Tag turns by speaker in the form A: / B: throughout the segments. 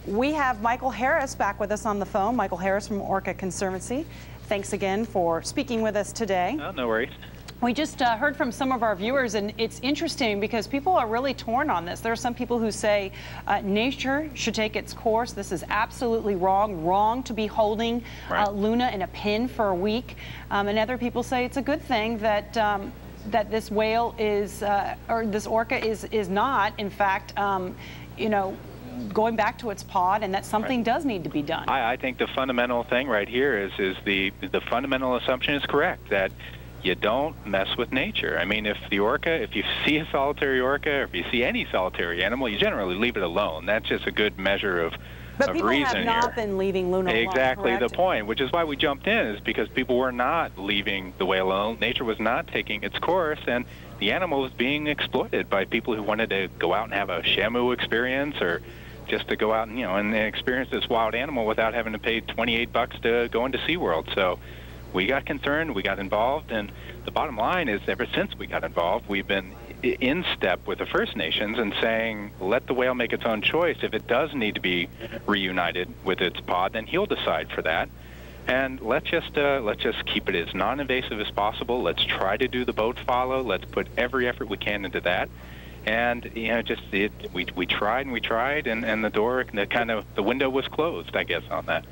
A: We have Michael Harris back with us on the phone. Michael Harris from Orca Conservancy. Thanks again for speaking with us today.
B: Oh, no worries.
A: We just heard from some of our viewers, and it's interesting because people are really torn on this. There are some people who say nature should take its course. This is absolutely wrong to be holding Luna in a pen for a week. And other people say it's a good thing that that this whale is, or this orca is not, in fact, you know, going back to its pod, and that something does need to be done.
B: I think the fundamental thing right here is the fundamental assumption is correct, that you don't mess with nature. I mean, if you see a solitary orca, or if you see any solitary animal, you generally leave it alone. That's just a good measure of
A: But people
B: reason
A: have not been leaving Luna alone.
B: Exactly
A: Correct?
B: the point, which is why we jumped in, is because people were not leaving the whale alone. Nature was not taking its course, and the animal was being exploited by people who wanted to go out and have a shamu experience, or just to go out and, and experience this wild animal without having to pay $28 to go into SeaWorld. So we got concerned, we got involved, and the bottom line is, ever since we got involved, we've been in step with the First Nations and saying, let the whale make its own choice. If it does need to be reunited with its pod, then he'll decide for that. And let's just keep it as non-invasive as possible. Let's try to do the boat follow. Let's put every effort we can into that. And we tried, and the window was closed, I guess, on that.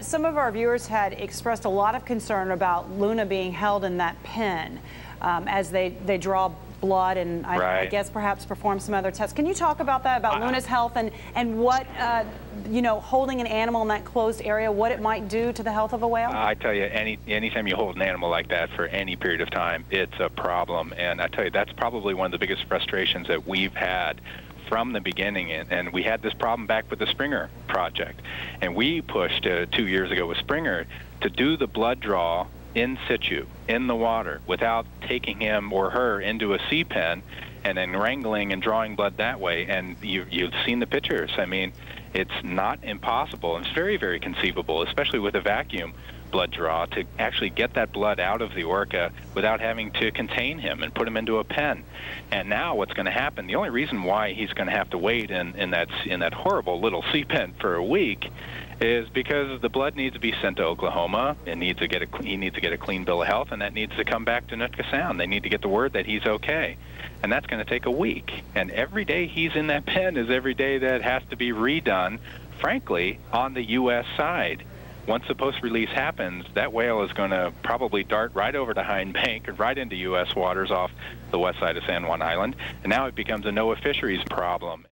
A: Some of our viewers had expressed a lot of concern about Luna being held in that pen as they draw blood and I guess perhaps perform some other tests. Can you talk about that, about Luna's health and what, holding an animal in that closed area, what it might do to the health of a whale?
B: I tell you, anytime you hold an animal like that for any period of time, it's a problem. And I tell you, that's probably one of the biggest frustrations that we've had from the beginning, and we had this problem back with the Springer project. And we pushed 2 years ago with Springer to do the blood draw in situ, in the water, without taking him or her into a sea pen and then wrangling and drawing blood that way. And you've seen the pictures. I mean, it's not impossible. It's very, very conceivable, especially with a vacuum blood draw, to actually get that blood out of the orca without having to contain him and put him into a pen. And now what's going to happen, the only reason why he's going to have to wait in that horrible little sea pen for a week is because the blood needs to be sent to Oklahoma. He needs to get a clean bill of health, and that needs to come back to Nootka Sound. They need to get the word that he's okay. And that's going to take a week. And every day he's in that pen is every day that has to be redone, frankly, on the U.S. side. Once the post-release happens, that whale is going to probably dart right over to Hind Bank and right into U.S. waters off the west side of San Juan Island. And now it becomes a NOAA fisheries problem.